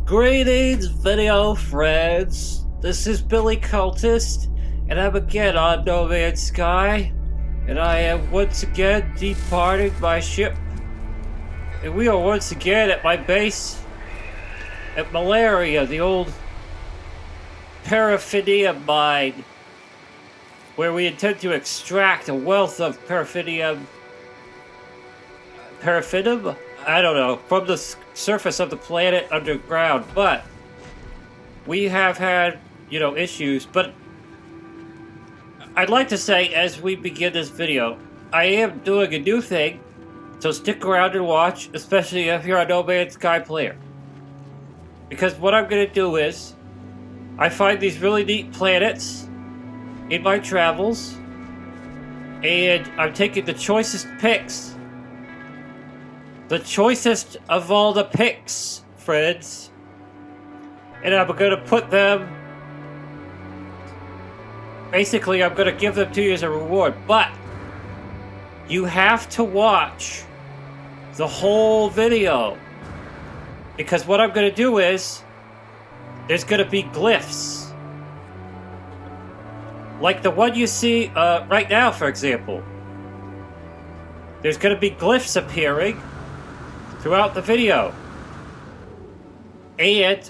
Greetings, video friends. This is Billy Cultist, and I'm again on No Man's Sky, and I am once again departing my ship, and we are once again at my base at Malaria, the old paraffinium mine, where we intend to extract a wealth of paraffinium. Paraffinium? I don't know, from the surface of the planet underground, but we have had, issues. But I'd like to say, as we begin this video, I am doing a new thing, so stick around and watch, especially if you're a No Man's Sky player. Because what I'm going to do is, I find these really neat planets in my travels, and I'm taking the choicest picks. The choicest of all the picks, friends. And I'm going to put them... Basically, I'm going to give them to you as a reward. But you have to watch the whole video. Because what I'm going to do is... There's going to be glyphs. Like the one you see right now, for example. There's going to be glyphs appearing throughout the video. And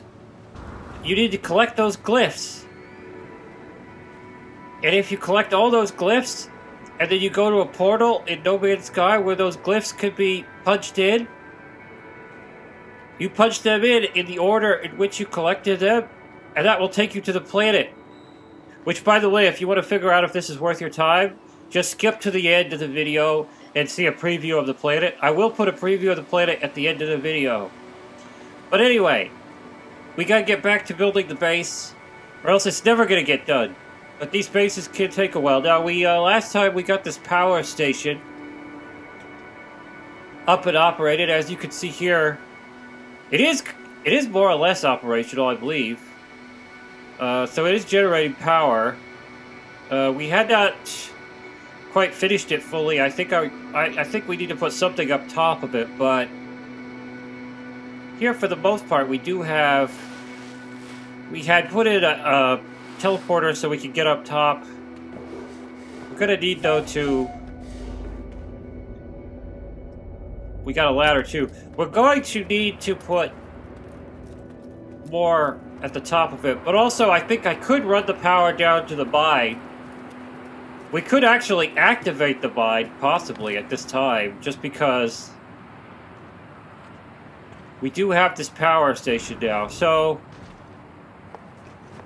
you need to collect those glyphs. And if you collect all those glyphs, and then you go to a portal in No Man's Sky where those glyphs could be punched in, you punch them in the order in which you collected them, and that will take you to the planet. Which, by the way, if you want to figure out if this is worth your time, just skip to the end of the video and see a preview of the planet. I will put a preview of the planet at the end of the video. But anyway, we gotta get back to building the base, or else it's never gonna get done. But these bases can take a while. Now, we last time we got this power station up and operated. As you can see here, it is more or less operational, I believe. So it is generating power. We had not quite finished it fully. I think we need to put something up top of it, but here for the most part we had put in a teleporter so we could get up top. We're gonna need though we got a ladder too. We're going to need to put more at the top of it, but also I think I could run the power down to the mine. We could actually activate the mine, possibly, at this time, just because we do have this power station now. So,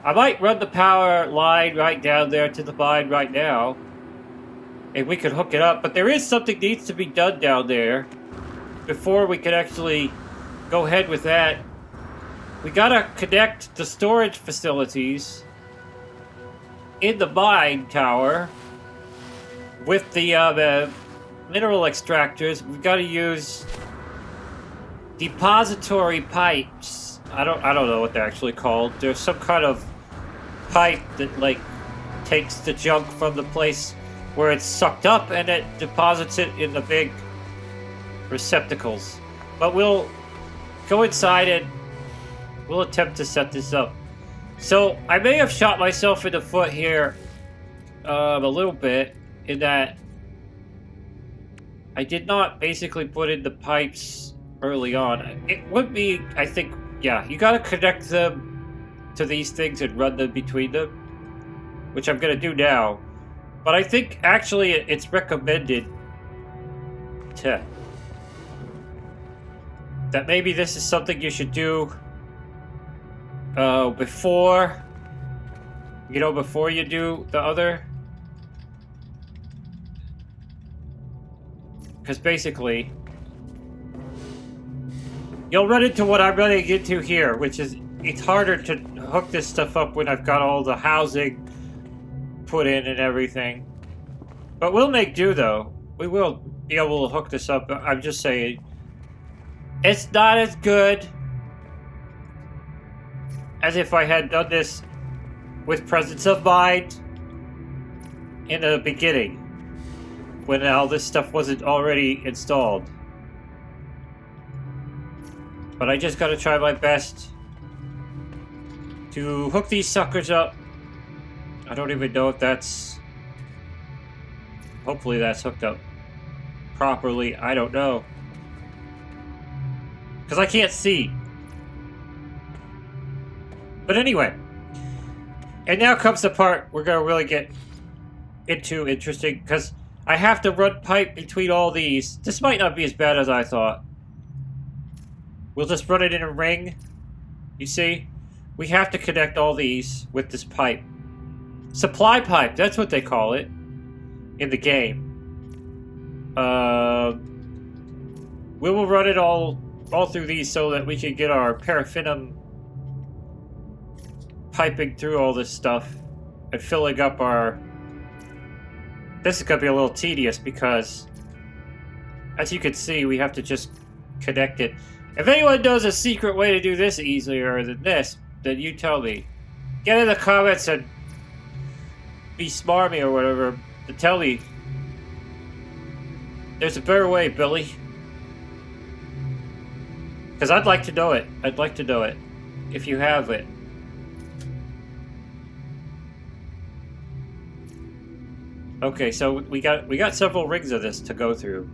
I might run the power line right down there to the mine right now, and we could hook it up. But there is something needs to be done down there before we can actually go ahead with that. We gotta connect the storage facilities in the mine tower with the mineral extractors. We've got to use depository pipes. I don't know what they're actually called. There's some kind of pipe that takes the junk from the place where it's sucked up and it deposits it in the big receptacles. But we'll go inside and we'll attempt to set this up. So I may have shot myself in the foot here a little bit, in that I did not basically put in the pipes early on. It would be, I think, yeah, you gotta connect them to these things and run them between them, which I'm gonna do now. But I think actually it's recommended that maybe this is something you should do before you do the other. Because basically, you'll run into what I'm running into here, which is it's harder to hook this stuff up when I've got all the housing put in and everything. But we'll make do, though. We will be able to hook this up. I'm just saying, it's not as good as if I had done this with presence of mind in the beginning, when all this stuff wasn't already installed. But I just gotta try my best to hook these suckers up. I don't even know if that's... Hopefully that's hooked up properly. I don't know. Because I can't see. But anyway. And now comes the part we're going to really get into interesting. Because I have to run pipe between all these. This might not be as bad as I thought. We'll just run it in a ring. You see? We have to connect all these with this pipe. Supply pipe, that's what they call it in the game. We will run it all through these so that we can get our paraffinium piping through all this stuff and filling up our... This is going to be a little tedious because, as you can see, we have to just connect it. If anyone knows a secret way to do this easier than this, then you tell me. Get in the comments and be smarmy or whatever to tell me. There's a better way, Billy. Because I'd like to know it. I'd like to know it. If you have it. Okay, so we got several rings of this to go through.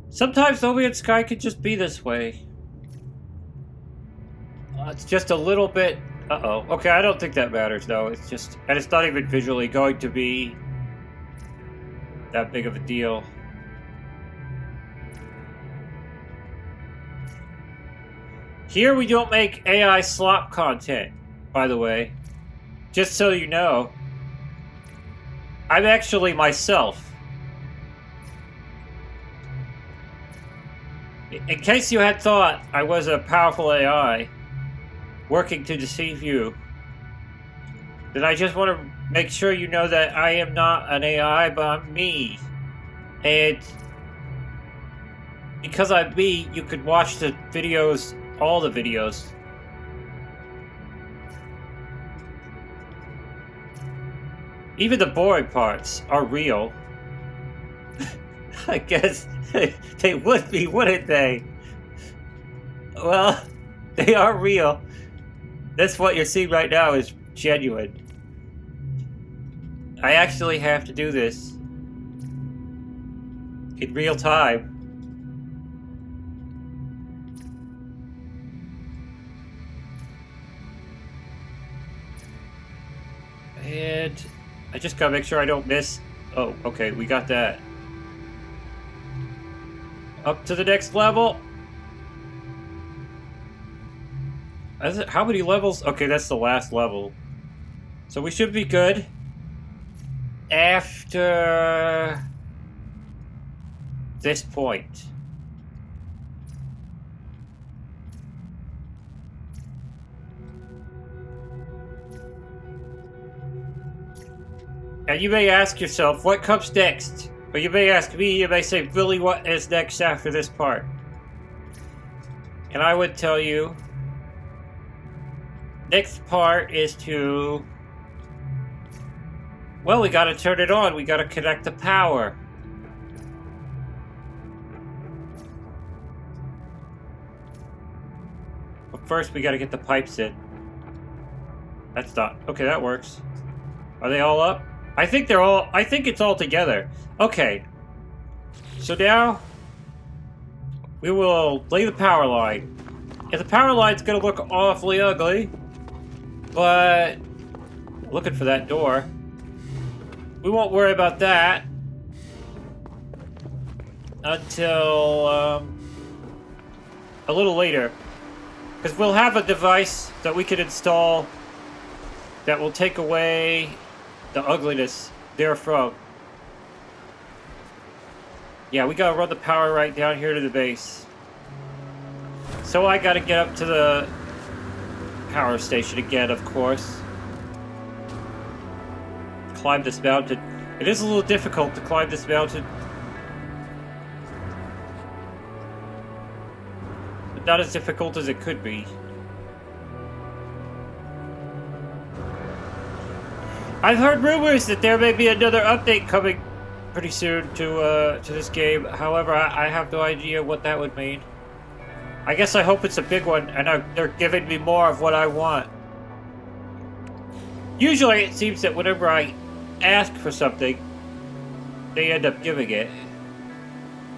Sometimes No Man's Sky could just be this way. It's just a little bit... Uh-oh. Okay, I don't think that matters, though. It's just... And it's not even visually going to be that big of a deal. Here we don't make AI slop content, by the way. Just so you know. I'm actually myself. In case you had thought I was a powerful AI working to deceive you, then I just want to make sure you know that I am not an AI, but I'm me. And because I'm me, you could watch the videos, all the videos. Even the boring parts are real. I guess they would be, wouldn't they? Well, they are real. That's what you're seeing right now is genuine. I actually have to do this in real time. And I just gotta make sure I don't miss. Oh, okay, we got that. Up to the next level. How many levels? Okay, that's the last level. So we should be good. After this point. And you may ask yourself, what comes next? Or you may ask me, you may say, Billy, what is next after this part? And I would tell you, next part is to... Well, we gotta turn it on. We gotta connect the power. But first, we gotta get the pipes in. That's not... Okay, that works. Are they all up? I think they're all... I think it's all together. Okay. So now... we will lay the power line. And the power line's gonna look awfully ugly. But... looking for that door. We won't worry about that. Until... a little later. Because we'll have a device that we can install... that will take away... the ugliness therefrom. Yeah, we gotta run the power right down here to the base. So I gotta get up to the power station again, of course. Climb this mountain. It is a little difficult to climb this mountain. But not as difficult as it could be. I've heard rumors that there may be another update coming pretty soon to this game. However, I have no idea what that would mean. I guess I hope it's a big one, and they're giving me more of what I want. Usually, it seems that whenever I ask for something, they end up giving it.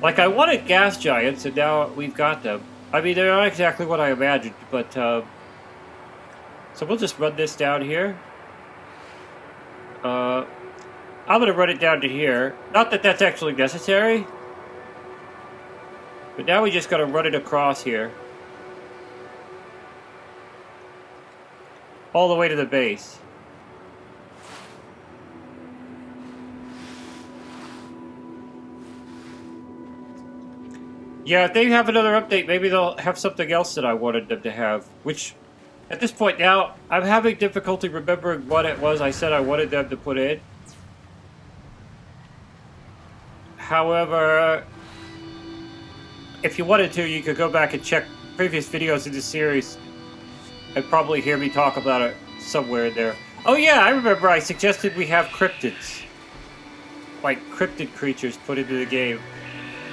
Like, I wanted gas giants, and now we've got them. I mean, they're not exactly what I imagined, but, so we'll just run this down here. I'm gonna run it down to here. Not that that's actually necessary. But now we just gotta run it across here. All the way to the base. Yeah, if they have another update, maybe they'll have something else that I wanted them to have. Which, at this point now, I'm having difficulty remembering what it was I said I wanted them to put in. However, if you wanted to, you could go back and check previous videos in this series and probably hear me talk about it somewhere in there. Oh yeah, I remember I suggested we have cryptids. Like cryptid creatures put into the game.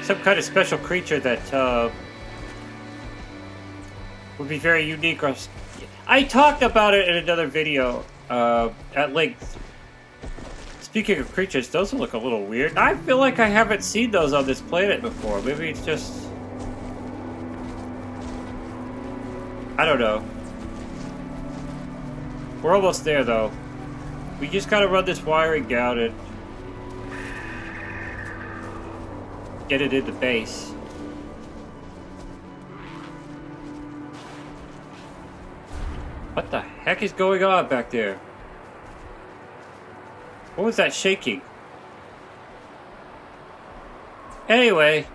Some kind of special creature that would be very unique. I talked about it in another video at length. Speaking of creatures, those look a little weird. I feel like I haven't seen those on this planet before. Maybe it's just... I don't know. We're almost there, though. We just gotta run this wiring down and... get it in the base. What the heck is going on back there? What was that shaking? Anyway.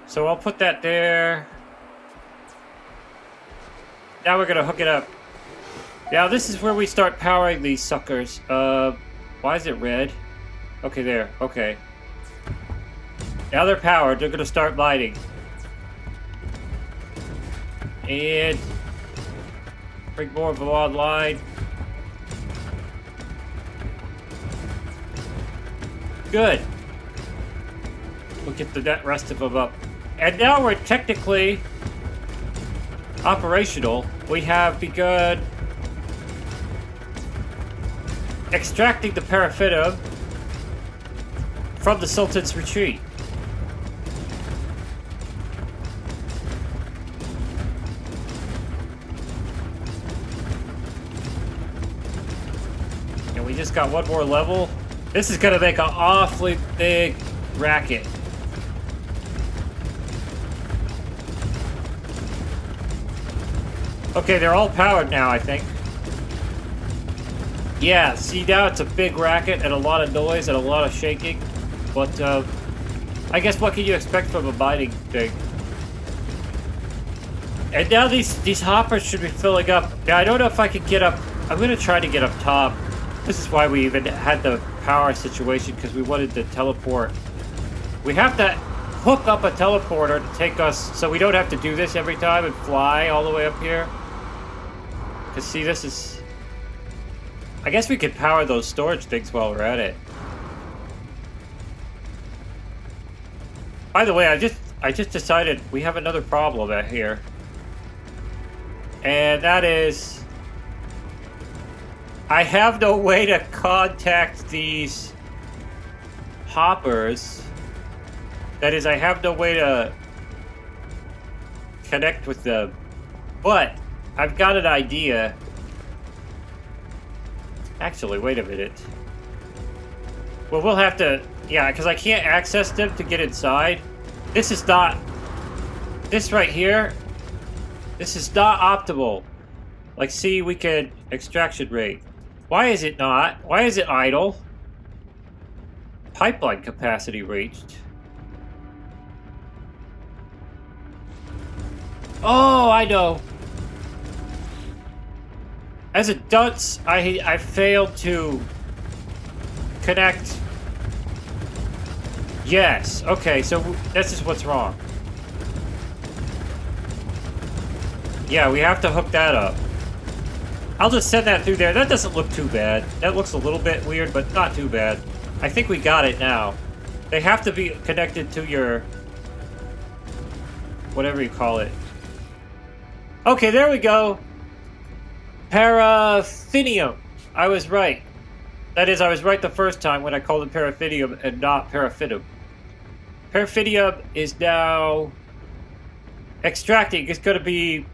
So I'll put that there. Now we're gonna hook it up. Now this is where we start powering these suckers. Why is it red? Okay, there. Okay. Now they're powered. They're gonna start lighting. And bring more of them online. Good. We'll get the rest of them up. And now we're technically operational. We have begun extracting the paraffinium from the Sultan's retreat. And we just got one more level. This is gonna make an awfully big racket. Okay, they're all powered now, I think. Yeah, see now it's a big racket and a lot of noise and a lot of shaking. But, I guess what can you expect from a mining thing? And now these hoppers should be filling up. Now, I don't know if I can get up. I'm gonna try to get up top. This is why we even had the power situation, because we wanted to teleport. We have to hook up a teleporter to take us, so we don't have to do this every time and fly all the way up here. Because see, this is... I guess we could power those storage things while we're at it. By the way, I just decided we have another problem out here. And that is... I have no way to contact these hoppers. That is, I have no way to connect with them. But I've got an idea. Actually, wait a minute. Well, we'll have to... Yeah, because I can't access them to get inside. This is not... This right here... This is not optimal. Like, see, we can... Extraction rate. Why is it not? Why is it idle? Pipeline capacity reached. Oh, I know. As a dunce, I failed to connect. Yes. Okay, so this is what's wrong. Yeah, we have to hook that up. I'll just send that through there. That doesn't look too bad. That looks a little bit weird, but not too bad. I think we got it now. They have to be connected to your... whatever you call it. Okay, there we go. Paraffinium. I was right. That is, I was right the first time when I called it paraffinium and not paraffinium. Paraffinium is now extracting. It's going to be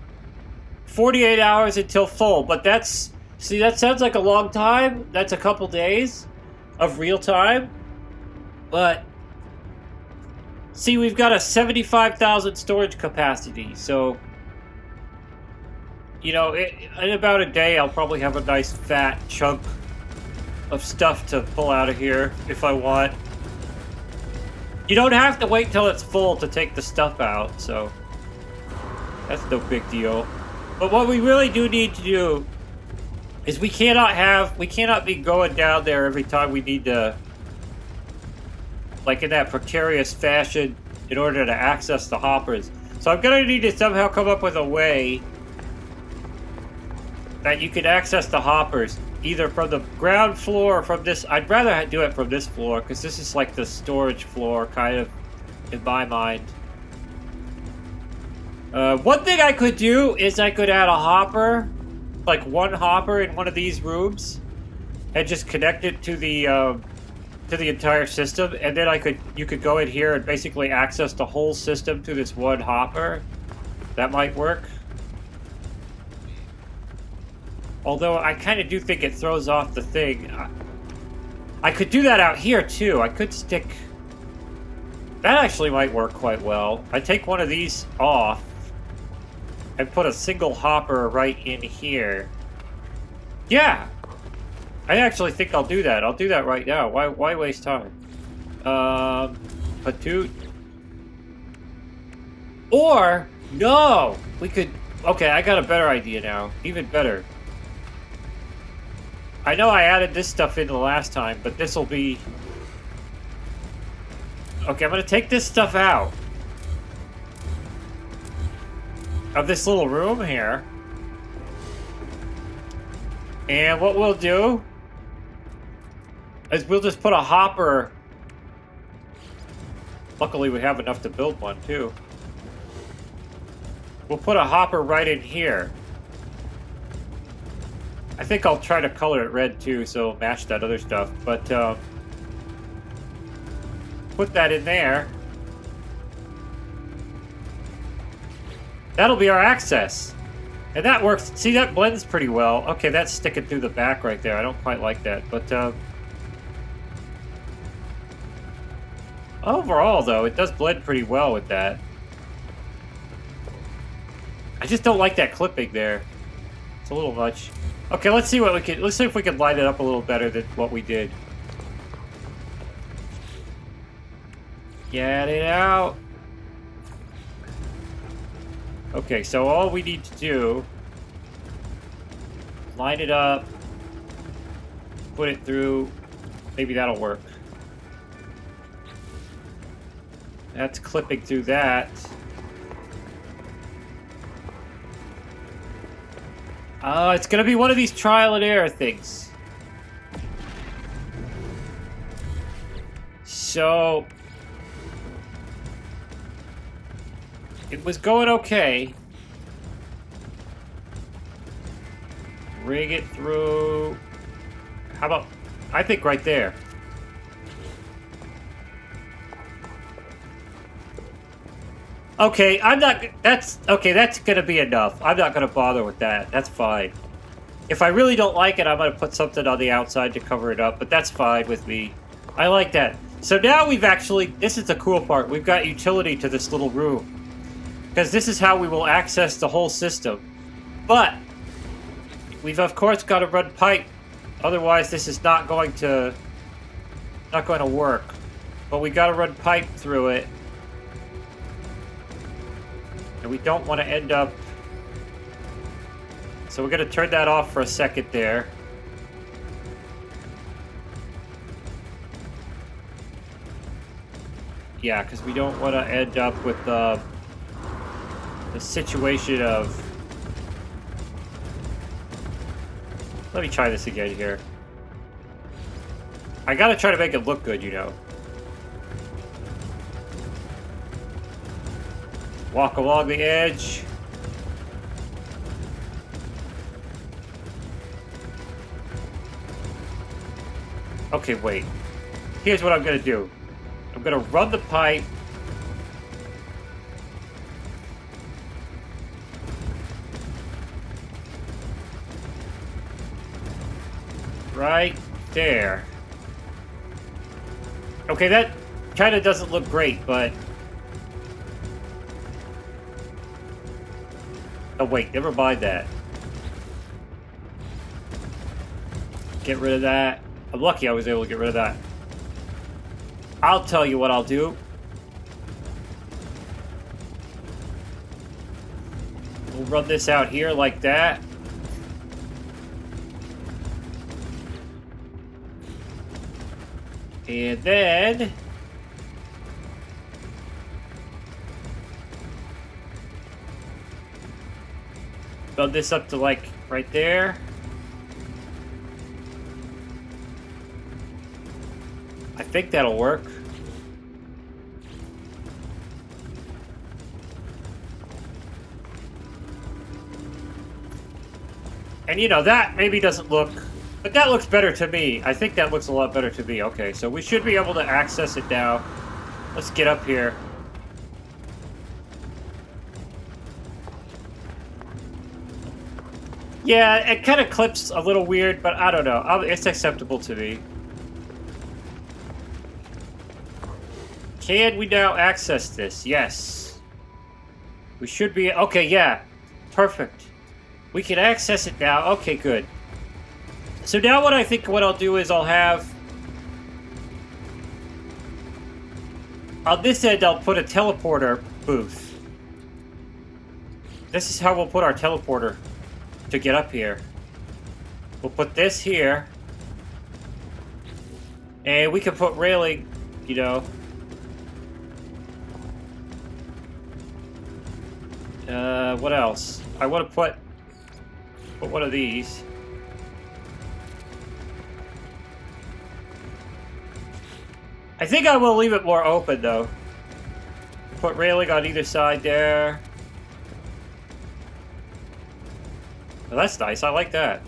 48 hours until full, but that's... see, that sounds like a long time. That's a couple days of real time. But see, we've got a 75,000 storage capacity, so you know, in about a day, I'll probably have a nice fat chunk of stuff to pull out of here if I want. You don't have to wait till it's full to take the stuff out, so that's no big deal. But what we really do need to do is we cannot be going down there every time we need to, like in that precarious fashion, in order to access the hoppers. So I'm gonna need to somehow come up with a way that you can access the hoppers, either from the ground floor or from this. I'd rather do it from this floor, because this is like the storage floor, kind of, in my mind. One thing I could do is I could add a hopper, like one hopper in one of these rooms, and just connect it to the entire system, and then you could go in here and basically access the whole system to this one hopper. That might work. Although I kind of do think it throws off the thing. I could do that out here too. I could stick... that actually might work quite well. I take one of these off and put a single hopper right in here. Yeah! I actually think I'll do that. I'll do that right now. Why waste time? Patoot. Or, no! We could... okay, I got a better idea now. Even better. I know I added this stuff in the last time, but this will be... okay, I'm going to take this stuff out of this little room here. And what we'll do is we'll just put a hopper... luckily we have enough to build one, too. We'll put a hopper right in here. I think I'll try to color it red, too, so it'll match that other stuff. But, put that in there. That'll be our access. And that works. See, that blends pretty well. Okay, that's sticking through the back right there. I don't quite like that. But, overall, though, it does blend pretty well with that. I just don't like that clipping there. It's a little much. Okay, let's see what we can... let's see if we can line it up a little better than what we did. Get it out. Okay, so all we need to do... line it up. Put it through. Maybe that'll work. That's clipping through that. It's gonna be one of these trial and error things. So... it was going okay. Rig it through... how about... I think right there. Okay, I'm not... that's... okay, that's gonna be enough. I'm not gonna bother with that. That's fine. If I really don't like it, I'm gonna put something on the outside to cover it up, but that's fine with me. I like that. So now we've actually... this is the cool part. We've got utility to this little room. Because this is how we will access the whole system. But... we've of course got to run pipe. Otherwise this is not going to... not going to work. But we got to run pipe through it. And we don't want to end up... so we're going to turn that off for a second there. Yeah, because we don't want to end up with the situation of... let me try this again here. I gotta try to make it look good, you know. Walk along the edge. Okay, wait. Here's what I'm gonna do. I'm gonna run the pipe. Right there. Okay, that kind of doesn't look great, but... Oh, wait, never mind that. Get rid of that. I'm lucky I was able to get rid of that. I'll tell you what I'll do. We'll run this out here like that. And then... build this up to, like, right there. I think that'll work. And, you know, that maybe doesn't look... But that looks better to me. I think that looks a lot better to me. Okay, so we should be able to access it now. Let's get up here. Yeah, it kind of clips a little weird, but I don't know. It's acceptable to me. Can we now access this? Yes. We should be... Okay, yeah. Perfect. We can access it now. Okay, good. So now what I think what I'll do is I'll have... On this end, I'll put a teleporter booth. This is how we'll put our teleporter to get up here. We'll put this here. And we can put railing, you know... what else? I want to put one of these. I think I will leave it more open, though. Put railing on either side there. Well, that's nice. I like that.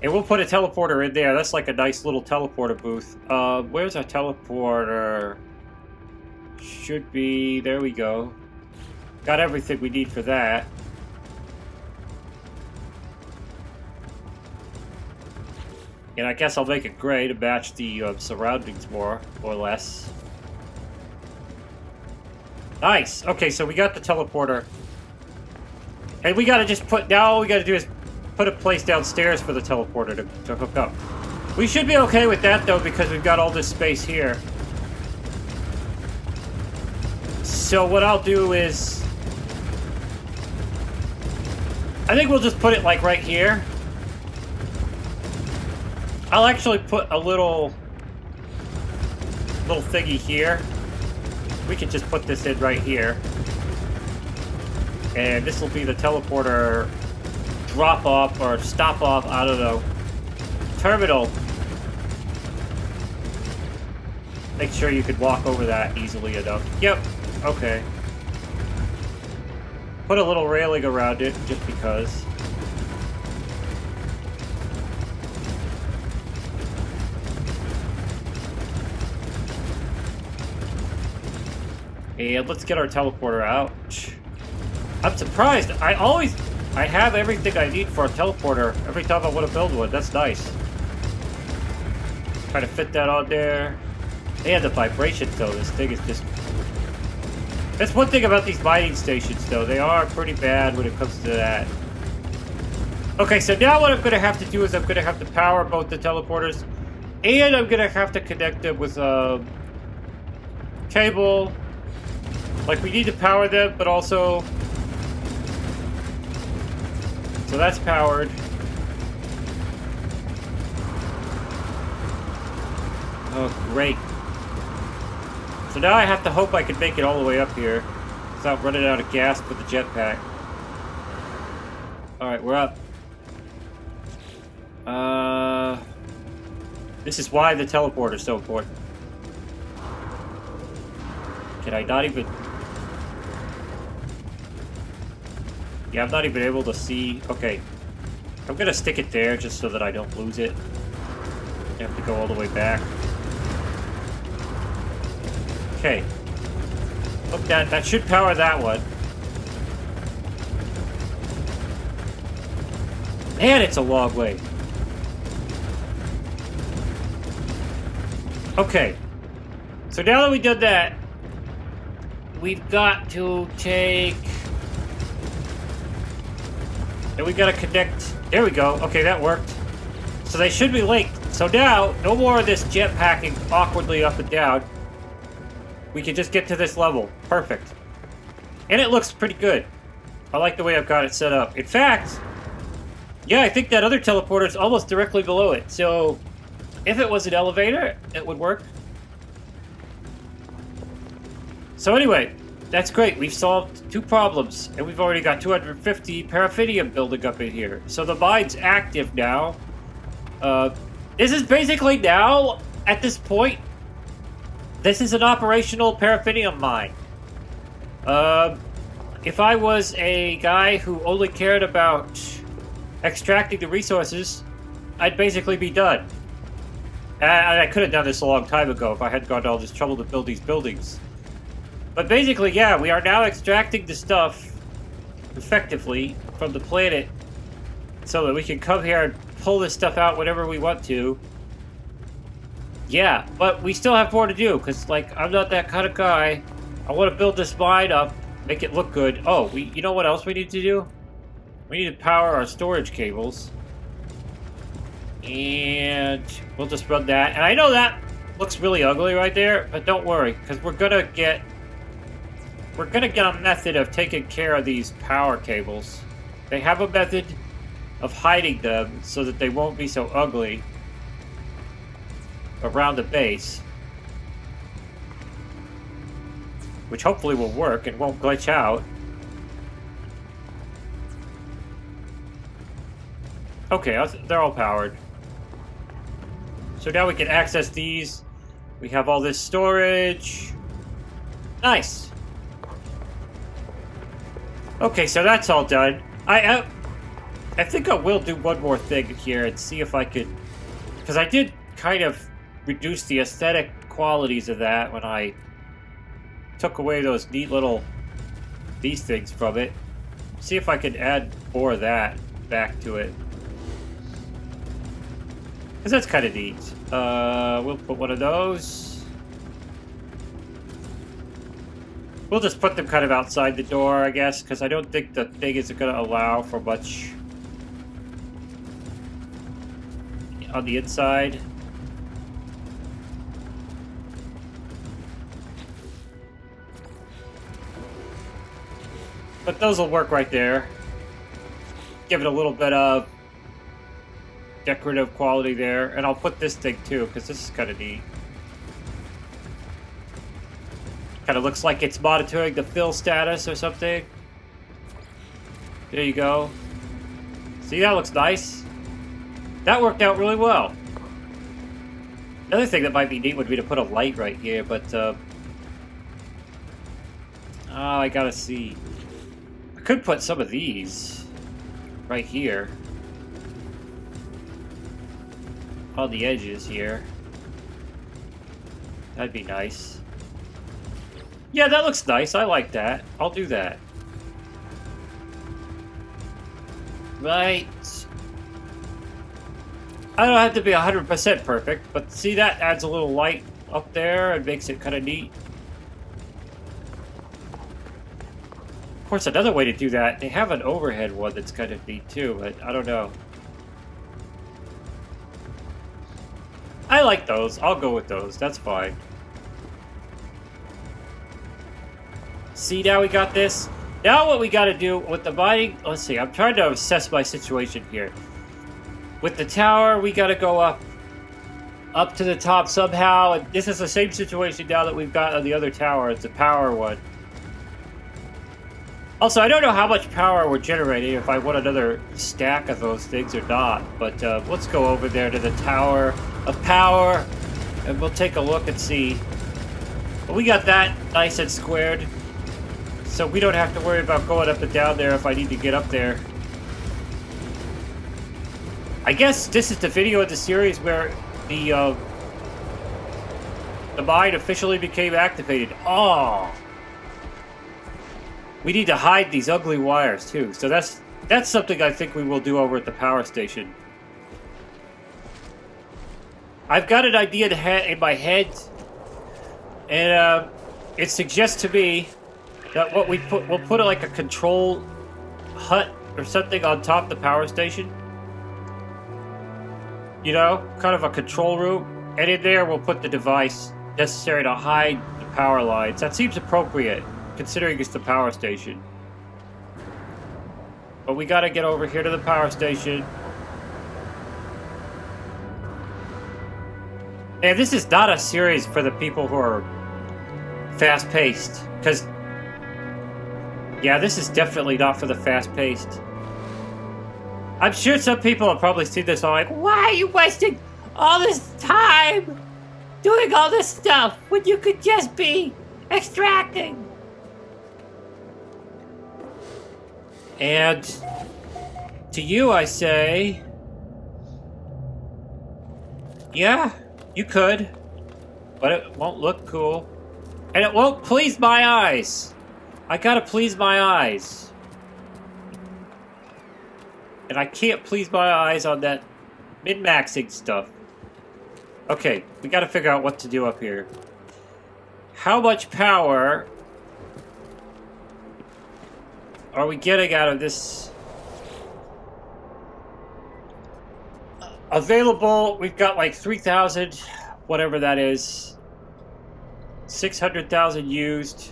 And we'll put a teleporter in there. That's like a nice little teleporter booth. Where's our teleporter? Should be... There we go. Got everything we need for that. And I guess I'll make it gray to match the surroundings more or less. Nice! Okay, so we got the teleporter. And we gotta just put... Now all we gotta do is put a place downstairs for the teleporter to hook up. We should be okay with that, though, because we've got all this space here. So what I'll do is... I think we'll just put it, like, right here. I'll actually put a little thingy here. We can just put this in right here. And this will be the teleporter drop off or stop off, I don't know. Terminal. Make sure you could walk over that easily enough. Yep. Okay. Put a little railing around it just because. And let's get our teleporter out. I'm surprised. I have everything I need for a teleporter every time I want to build one. That's nice. Try to fit that on there. And the vibrations, though. This thing is just... That's one thing about these mining stations, though. They are pretty bad when it comes to that. Okay, so now what I'm going to have to do is I'm going to have to power both the teleporters. And I'm going to have to connect them with a cable. Like, we need to power them, but also... So that's powered. Oh, great. So now I have to hope I can make it all the way up here without running out of gas with the jetpack. Alright, we're up. This is why the teleporter is so important. Can I not even... Yeah, I'm not even able to see... Okay. I'm gonna stick it there just so that I don't lose it. I have to go all the way back. Okay. Look, that should power that one. Man, it's a long way. Okay. So now that we did that, we've got to take... And we gotta connect... There we go. Okay, that worked. So they should be linked. So now, no more of this jetpacking awkwardly up and down. We can just get to this level. Perfect. And it looks pretty good. I like the way I've got it set up. In fact, yeah, I think that other teleporter is almost directly below it. So, if it was an elevator, it would work. So anyway, that's great. We've solved 2 problems, and we've already got 250 paraffinium building up in here. So the mine's active now. This is basically now, at this point, this is an operational paraffinium mine. If I was a guy who only cared about extracting the resources, I'd basically be done. And I could have done this a long time ago if I hadn't gone to all this trouble to build these buildings. But basically, yeah, we are now extracting the stuff effectively from the planet so that we can come here and pull this stuff out whenever we want to. Yeah, but we still have more to do, because, like, I'm not that kind of guy. I want to build this mine up, make it look good. Oh, you know what else we need to do? We need to power our storage cables. And we'll just run that. And I know that looks really ugly right there, but don't worry, because we're gonna get a method of taking care of these power cables. They have a method of hiding them so that they won't be so ugly around the base, which hopefully will work and won't glitch out. Okay, they're all powered. So now we can access these. We have all this storage. Nice. Okay, so that's all done. I think I will do one more thing here and see if I could... Because I did kind of reduce the aesthetic qualities of that when I took away those neat little... these things from it. See if I could add more of that back to it. Because that's kind of neat. We'll put one of those. We'll just put them kind of outside the door, I guess, because I don't think the thing is going to allow for much on the inside. But those will work right there. Give it a little bit of decorative quality there. And I'll put this thing too, because this is kind of neat. Kind of looks like it's monitoring the fill status or something. There you go. See, that looks nice. That worked out really well. Another thing that might be neat would be to put a light right here, but oh, I gotta see. I could put some of these right here on the edges here. That'd be nice. Yeah, that looks nice. I like that. I'll do that. Right. I don't have to be 100% perfect, but see, that adds a little light up there and makes it kind of neat. Of course, another way to do that, they have an overhead one that's kind of neat too, but I don't know. I like those. I'll go with those. That's fine. See, now we got this. Now what we got to do with the mining... Let's see, I'm trying to assess my situation here. With the tower, we got to go up to the top somehow. And this is the same situation now that we've got on the other tower. It's a power one. Also, I don't know how much power we're generating, if I want another stack of those things or not, but let's go over there to the Tower of Power, and we'll take a look and see. But we got that nice and squared, so we don't have to worry about going up and down there if I need to get up there. I guess this is the video of the series where the mine officially became activated. Oh! We need to hide these ugly wires, too. So that's something I think we will do over at the power station. I've got an idea in my head, and it suggests to me that we'll put like a control hut or something on top of the power station. You know, kind of a control room. And in there we'll put the device necessary to hide the power lines. That seems appropriate, considering it's the power station. But we gotta get over here to the power station. And this is not a series for the people who are fast-paced. Because, yeah, this is definitely not for the fast-paced. I'm sure some people have probably seen this all like, why are you wasting all this time doing all this stuff when you could just be extracting? And to you I say, yeah, you could, but it won't look cool. And it won't please my eyes. I gotta please my eyes. And I can't please my eyes on that min-maxing stuff. Okay, we gotta figure out what to do up here. How much power are we getting out of this? Available, we've got like 3,000, whatever that is. 600,000 used.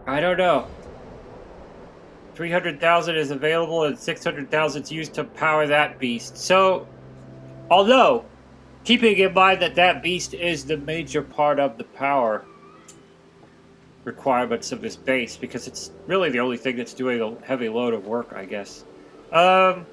I don't know. 300,000 is available and 600,000 is used to power that beast. So, although, keeping in mind that that beast is the major part of the power requirements of this base, because it's really the only thing that's doing a heavy load of work, I guess. I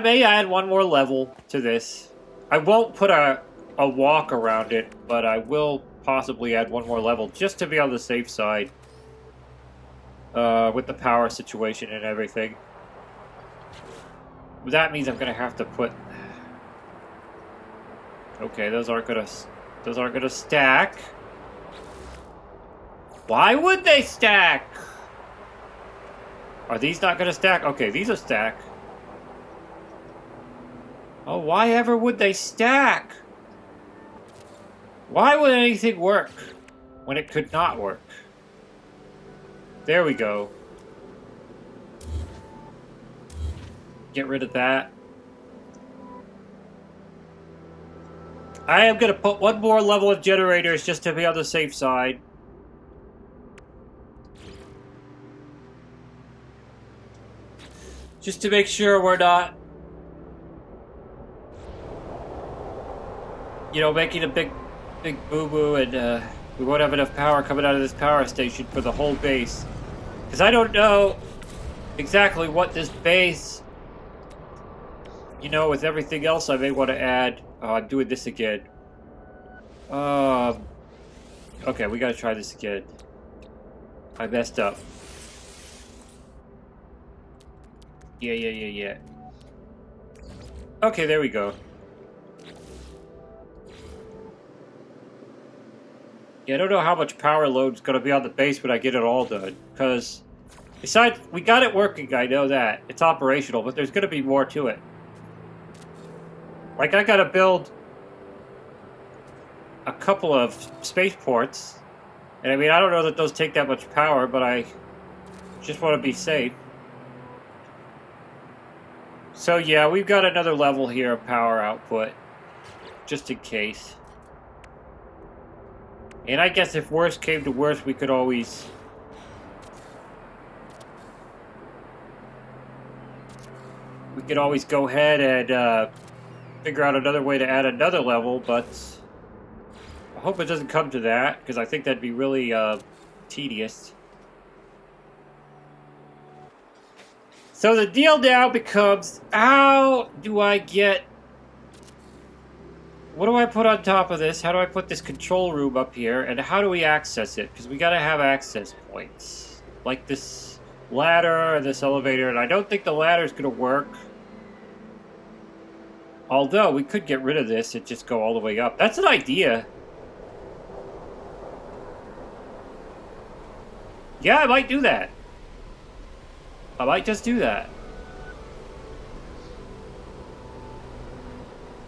may add one more level to this. I won't put a walk around it, but I will possibly add one more level just to be on the safe side with the power situation and everything. That means I'm gonna have to put. Okay, those aren't gonna stack. Why would they stack? Are these not gonna stack? Okay, these will stack. Oh, why ever would they stack? Why would anything work when it could not work? There we go. Get rid of that. I am going to put one more level of generators just to be on the safe side. Just to make sure we're not, you know, making a big boo-boo and we won't have enough power coming out of this power station for the whole base. Because I don't know exactly what this base, you know, with everything else I may want to add. Oh, I'm doing this again. Okay, we gotta try this again. I messed up. Yeah. Okay, there we go. Yeah, I don't know how much power load's gonna be on the base when I get it all done. Because, besides, we got it working, I know that. It's operational, but there's gonna be more to it. Like, I gotta build a couple of spaceports. And I mean, I don't know that those take that much power, but I just want to be safe. So yeah, we've got another level here of power output, just in case. And I guess if worst came to worst, we could always go ahead and figure out another way to add another level, but I hope it doesn't come to that, because I think that'd be really tedious. So the deal now becomes, how do I get... What do I put on top of this? How do I put this control room up here? And how do we access it? Because we gotta have access points. Like this ladder and this elevator. And I don't think the ladder's gonna work. Although, we could get rid of this and just go all the way up. That's an idea. Yeah, I might do that. I might just do that.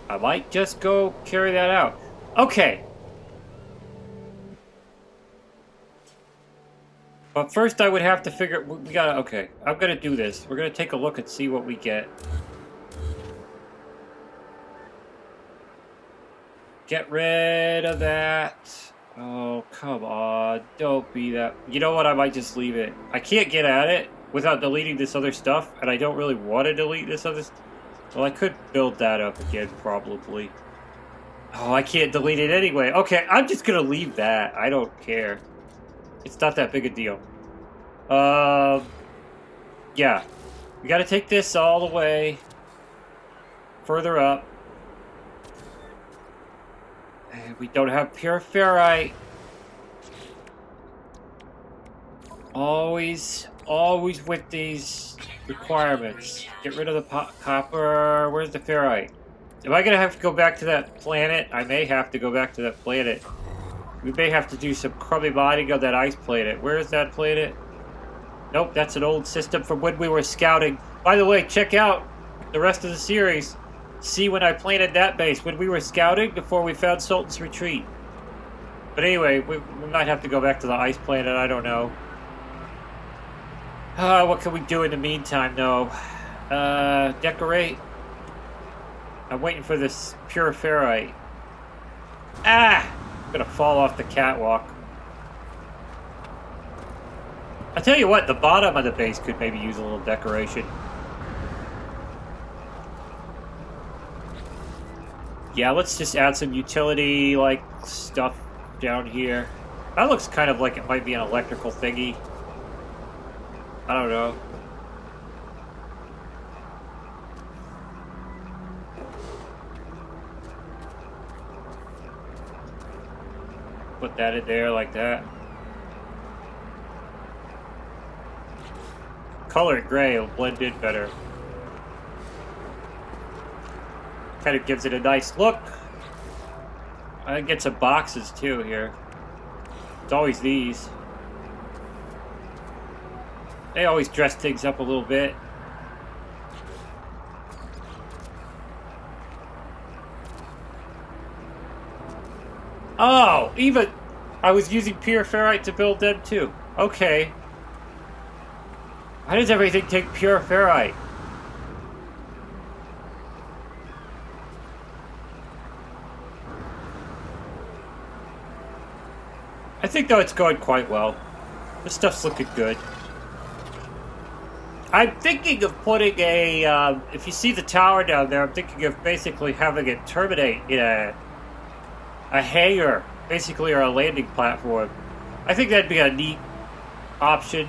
I might just go carry that out. Okay. But first I would have to figure... We gotta... Okay. I'm gonna do this. We're gonna take a look and see what we get. Get rid of that. Oh, come on. Don't be that... You know what? I might just leave it. I can't get at it without deleting this other stuff, and I don't really want to delete this other stuff. Well, I could build that up again, probably. Oh, I can't delete it anyway. Okay, I'm just gonna leave that. I don't care. It's not that big a deal. Yeah. We gotta take this all the way further up. And we don't have pure ferrite. Always with these requirements. Get rid of the copper. Where's the ferrite? Am I gonna have to go back to that planet? I may have to go back to that planet. We may have to do some crummy mining of that ice planet. Where is that planet? Nope, that's an old system from when we were scouting. By the way, check out the rest of the series. See when I planted that base, when we were scouting before we found Sultan's Retreat. But anyway, we might have to go back to the ice planet, I don't know. What can we do in the meantime, though? Decorate. I'm waiting for this pure ferrite. Ah! I'm gonna fall off the catwalk. I tell you what, the bottom of the base could maybe use a little decoration. Yeah, let's just add some utility-like stuff down here. That looks kind of like it might be an electrical thingy. I don't know. Put that in there like that. Color it gray, it'll blend in better. Kind of gives it a nice look. I can get some boxes too here. It's always these. They always dress things up a little bit. Oh, even I was using pure ferrite to build them too. Okay. Why does everything take pure ferrite? I think though it's going quite well. This stuff's looking good. I'm thinking of putting a, if you see the tower down there, I'm thinking of basically having it terminate in a hangar, basically, or a landing platform. I think that'd be a neat option.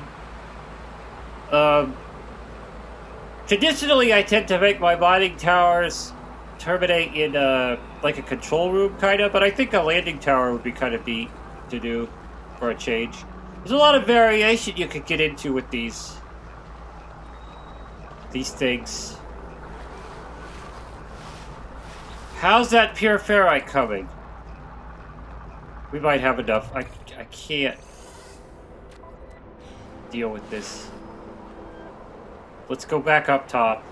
Traditionally, I tend to make my mining towers terminate in like a control room, kind of, but I think a landing tower would be kind of neat to do for a change. There's a lot of variation you could get into with these things. How's that pure ferrite coming? We might have enough. I can't deal with this. Let's go back up top.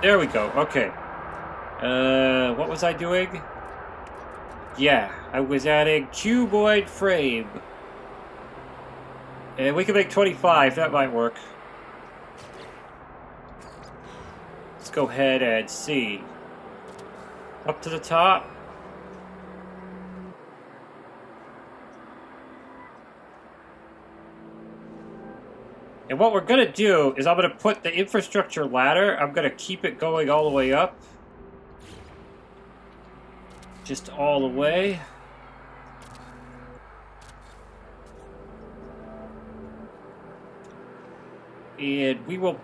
There we go. Okay. What was I doing? Yeah, I was adding cuboid frame. And we can make 25. That might work. Let's go ahead and see. Up to the top. And what we're going to do is I'm going to put the infrastructure ladder, I'm going to keep it going all the way up. Just all the way. And we will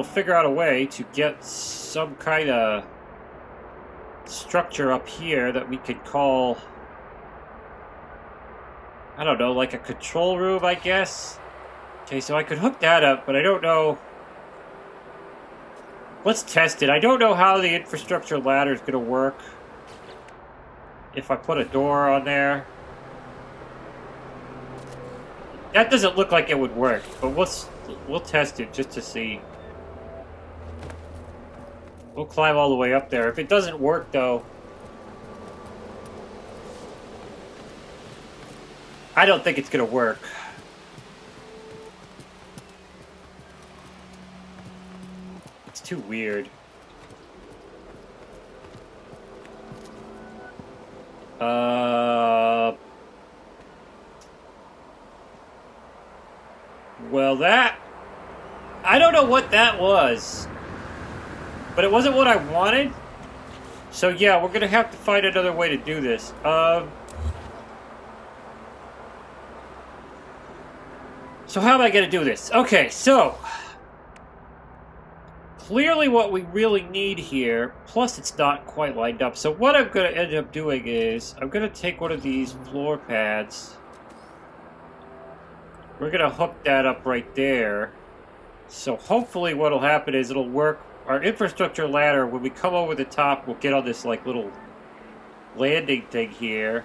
figure out a way to get some kind of structure up here that we could call, I don't know, like a control room, I guess. Okay, so I could hook that up, but I don't know. Let's test it. I don't know how the infrastructure ladder is going to work. If I put a door on there. That doesn't look like it would work, but we'll test it just to see. We'll climb all the way up there. If it doesn't work, though, I don't think it's going to work. It's too weird. Well, I don't know what that was. But it wasn't what I wanted. So yeah, we're gonna have to find another way to do this. So how am I gonna do this? Okay, so clearly what we really need here, plus it's not quite lined up. So what I'm gonna end up doing is I'm gonna take one of these floor pads. We're gonna hook that up right there. So hopefully what'll happen is it'll work. Our infrastructure ladder, when we come over the top, we'll get on this like little landing thing here.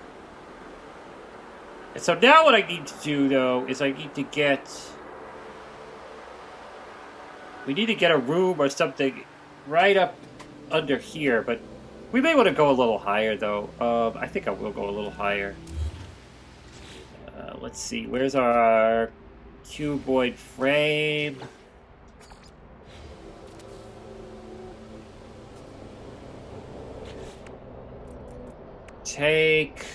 And so now what I need to do, though, is I need to get... We need to get a room or something right up under here, but we may want to go a little higher, though. I think I will go a little higher. Let's see, where's our cuboid frame? Take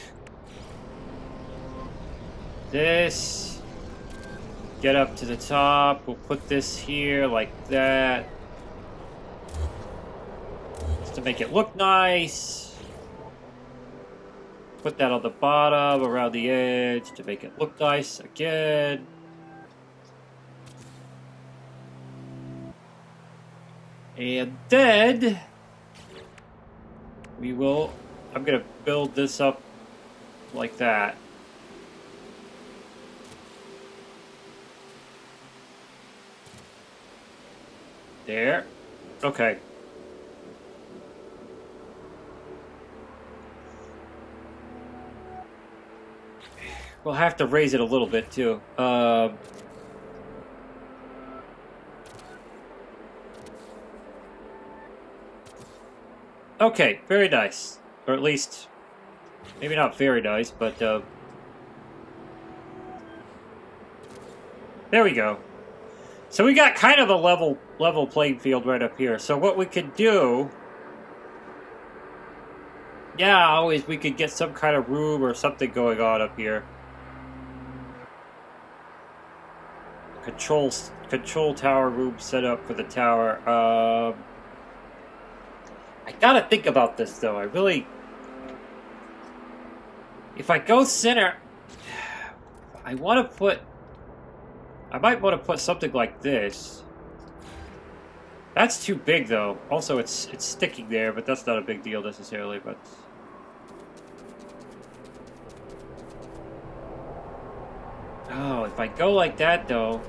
this, get up to the top, we'll put this here like that, just to make it look nice. Put that on the bottom, around the edge, to make it look nice again. And then I'm going to build this up like that. There. Okay. We'll have to raise it a little bit, too. Okay, very nice. Or at least, maybe not very nice, but there we go. So we got kind of a level playing field right up here. So what we could do, yeah, is we could get some kind of room or something going on up here. Control tower room set up for the tower. I gotta think about this, though. If I go center, I might want to put something like this. That's too big, though. Also, it's sticking there, but that's not a big deal necessarily, but... Oh, if I go like that, though...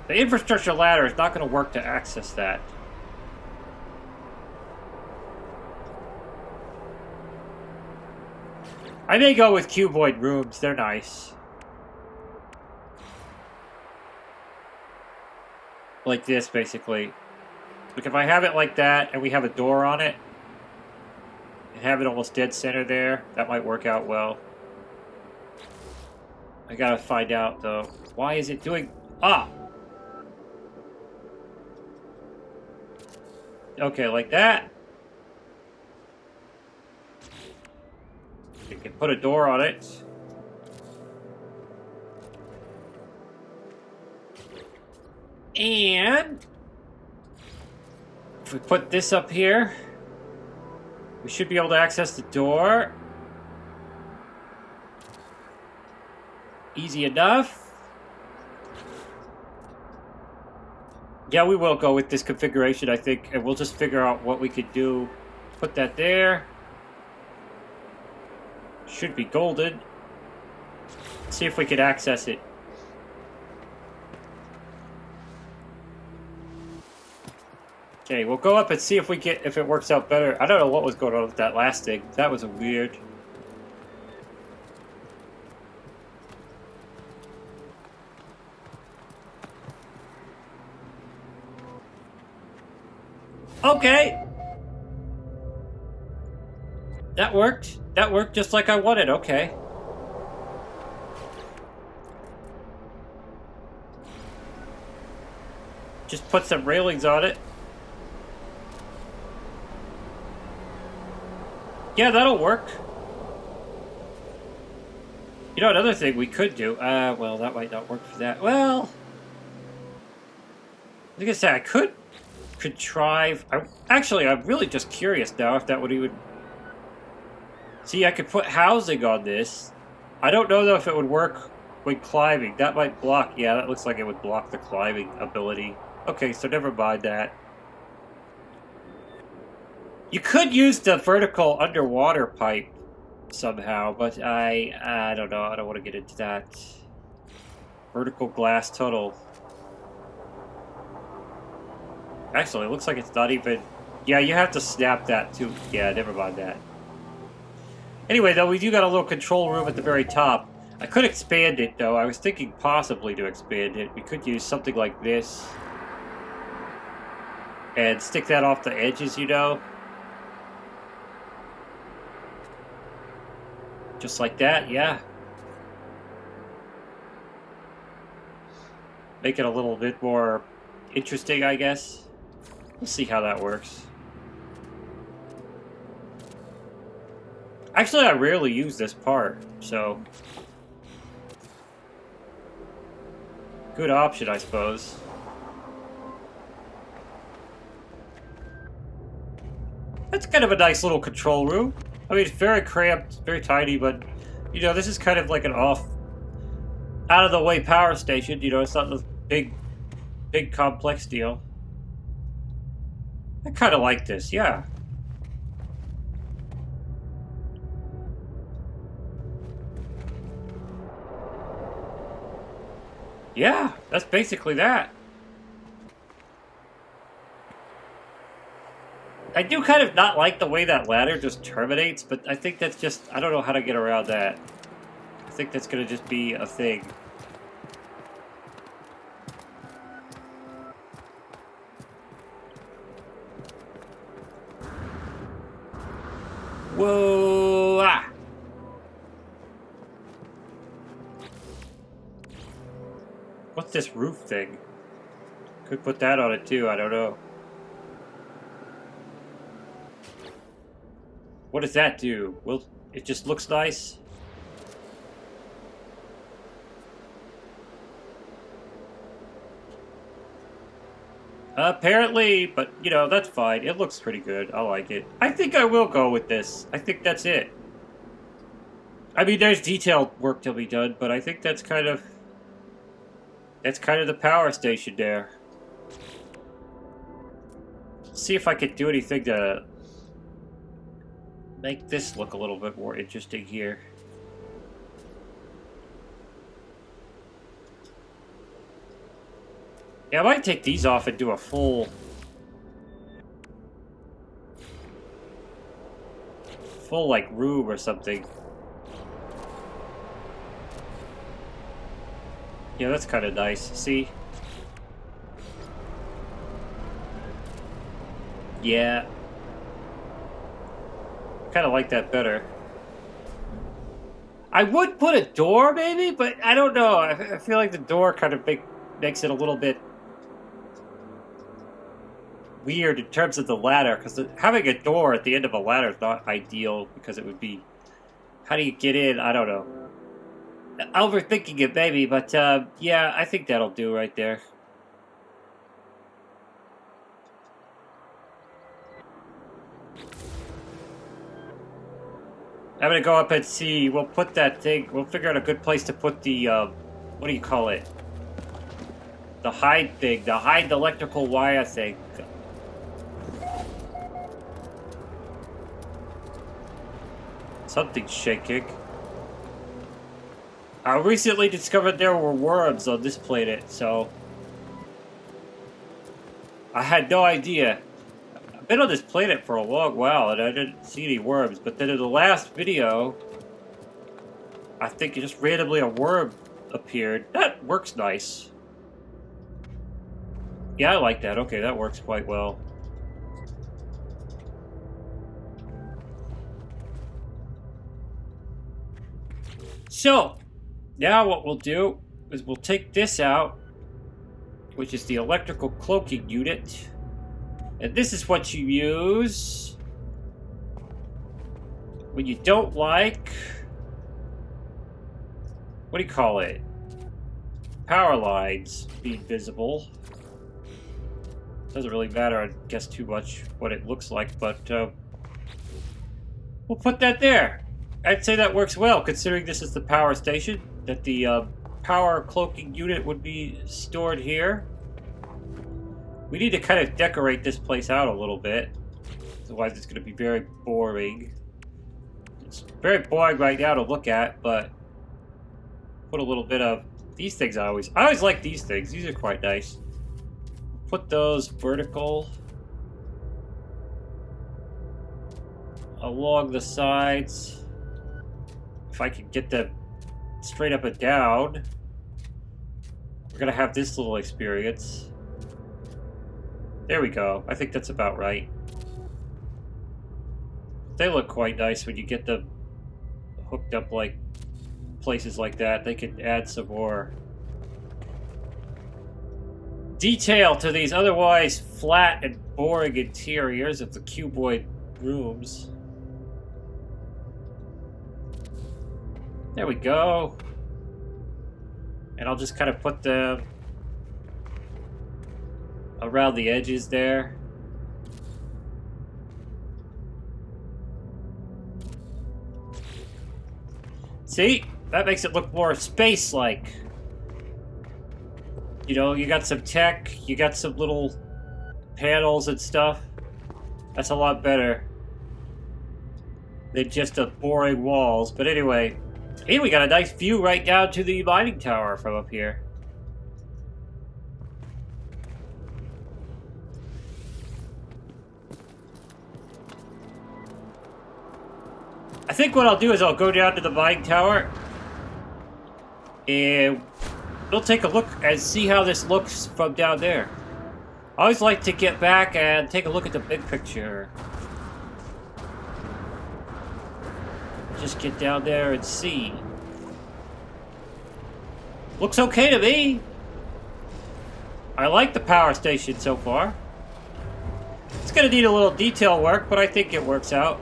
The infrastructure ladder is not going to work to access that. I may go with cuboid rooms. They're nice. Like this, basically. Like if I have it like that, and we have a door on it, and have it almost dead center there, that might work out well. I gotta find out, though. Why is it doing... Ah! Okay, like that. You can put a door on it. And if we put this up here, we should be able to access the door. Easy enough. Yeah, we will go with this configuration, I think, and we'll just figure out what we could do. Put that there. Should be golden. See if we can access it. Okay, we'll go up and see if it works out better. I don't know what was going on with that last thing. That was weird. Okay. That worked. That worked just like I wanted. Okay. Just put some railings on it. Yeah, that'll work. You know, another thing we could do... well, that might not work for that. Well... Like I said, I could contrive... Actually, I'm really just curious now if that would even... See, I could put housing on this. I don't know, though, if it would work when climbing. That might block... Yeah, that looks like it would block the climbing ability. Okay, so never mind that. You could use the vertical underwater pipe somehow, but I don't know. I don't want to get into that. Vertical glass tunnel. Actually, it looks like it's not even... Yeah, you have to snap that too. Yeah, never mind that. Anyway, though, we do got a little control room at the very top. I could expand it, though. I was thinking possibly to expand it. We could use something like this. And stick that off the edges, you know. Just like that, yeah. Make it a little bit more interesting, I guess. We'll see how that works. Actually, I rarely use this part, so... Good option, I suppose. That's kind of a nice little control room. I mean, it's very cramped, very tiny, but, you know, this is kind of like an out-of-the-way power station. You know, it's not a big complex deal. I kind of like this, yeah. Yeah, that's basically that. I do kind of not like the way that ladder just terminates, but I think that's just... I don't know how to get around that. I think that's going to just be a thing. Whoa! Ah! What's this roof thing? Could put that on it too, I don't know. What does that do? Well, it just looks nice. Apparently, but, you know, that's fine. It looks pretty good. I like it. I think I will go with this. I think that's it. I mean, there's detailed work to be done, but I think that's kind of... That's kind of the power station there. Let's see if I could do anything to... make this look a little bit more interesting here. Yeah, I might take these off and do a full like room or something. Yeah, that's kind of nice. See? Yeah. Kind of like that better. I would put a door, maybe, but I don't know. I feel like the door kind of makes it a little bit weird in terms of the ladder, because having a door at the end of a ladder is not ideal, because it would be How do you get in? I don't know. Overthinking it, maybe, but yeah, I think that'll do right there. I'm gonna go up and see. We'll put that thing. We'll figure out a good place to put the what do you call it? The hide thing. The hide electrical wire thing. Something's shaking. I recently discovered there were worms on this planet, so I had no idea. I've been on this planet for a long while and I didn't see any worms, but then in the last video, I think just randomly a worm appeared. That works nice. Yeah, I like that. Okay, that works quite well. So, now what we'll do is we'll take this out, which is the electrical cloaking unit. And this is what you use when you don't like, what do you call it? Power lines being visible. Doesn't really matter, I guess, too much what it looks like, but we'll put that there. I'd say that works well, considering this is the power station, that the power cloaking unit would be stored here. We need to kind of decorate this place out a little bit, otherwise it's going to be very boring. It's very boring right now to look at, but put a little bit of these things. I always like these things. These are quite nice. Put those vertical along the sides. If I can get them straight up and down, we're gonna have this little experience. There we go. I think that's about right. They look quite nice when you get them hooked up like places like that. They can add some more detail to these otherwise flat and boring interiors of the cuboid rooms. There we go. And I'll just kind of put them around the edges there. See? That makes it look more space-like. You know, you got some tech, you got some little panels and stuff. That's a lot better than just a boring walls. But anyway, hey, we got a nice view right down to the mining tower from up here. I think what I'll do is I'll go down to the mining tower and we'll take a look and see how this looks from down there. I always like to get back and take a look at the big picture. Just get down there and see. Looks okay to me. I like the power station so far. It's gonna need a little detail work, but I think it works out.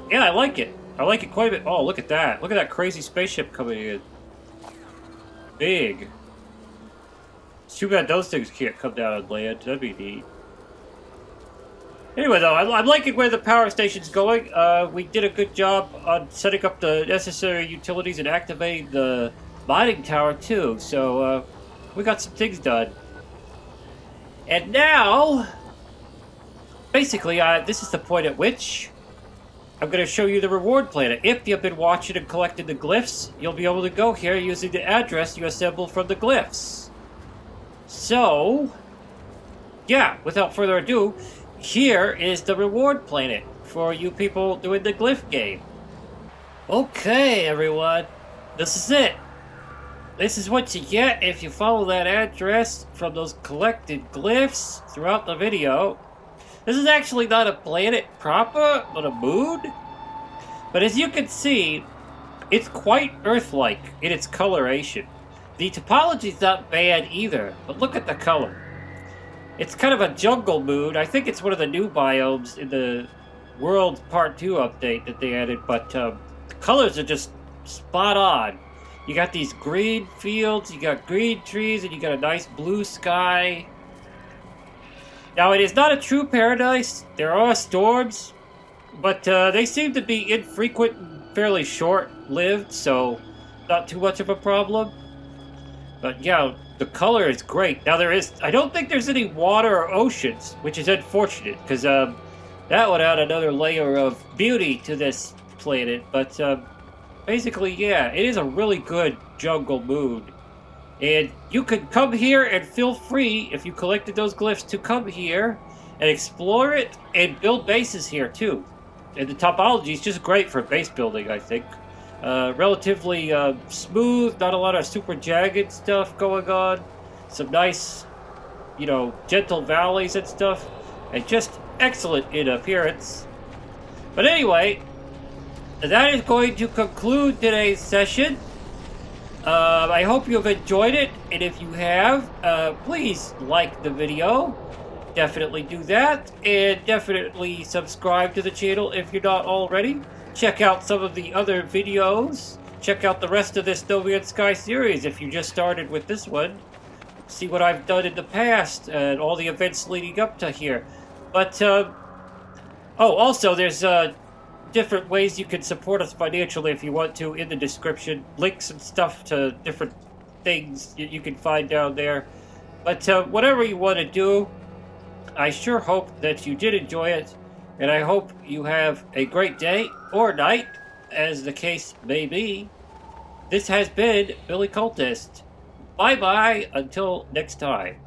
Yeah, I like it. I like it quite a bit. Oh, look at that. Look at that crazy spaceship coming in. Big. It's too bad those things can't come down and land. That'd be neat. Anyway, though, I'm liking where the power station's going. We did a good job on setting up the necessary utilities and activating the mining tower, too. So, we got some things done. And now, basically, this is the point at which I'm going to show you the reward planet. If you've been watching and collecting the glyphs, you'll be able to go here using the address you assembled from the glyphs. So, yeah, without further ado, here is the reward planet for you people doing the glyph game. Okay, everyone, this is it. This is what you get if you follow that address from those collected glyphs throughout the video. This is actually not a planet proper, but a moon. But as you can see, it's quite Earth-like in its coloration. The topology's not bad either, but look at the color. It's kind of a jungle mood. I think it's one of the new biomes in the World Part 2 update that they added, but the colors are just spot on. You got these green fields, you got green trees, and you got a nice blue sky. Now, it is not a true paradise. There are storms, but they seem to be infrequent and fairly short-lived, so not too much of a problem. But yeah, the color is great. Now, I don't think there's any water or oceans, which is unfortunate, because that would add another layer of beauty to this planet. But basically, yeah, it is a really good jungle mood. And you could come here and feel free, if you collected those glyphs, to come here and explore it and build bases here too. And the topology is just great for base building, I think. Relatively smooth, not a lot of super jagged stuff going on. Some nice, gentle valleys and stuff. And just excellent in appearance. But anyway, that is going to conclude today's session. I hope you have enjoyed it, and if you have, please like the video. Definitely do that, and definitely subscribe to the channel if you're not already. Check out some of the other videos. Check out the rest of this No Man's Sky series if you just started with this one. See what I've done in the past, and all the events leading up to here. But, also, there's, different ways you can support us financially if you want to in the description. Links and stuff to different things you can find down there. But whatever you want to do, I sure hope that you did enjoy it. And I hope you have a great day or night, as the case may be. This has been Billy Cultist. Bye-bye until next time.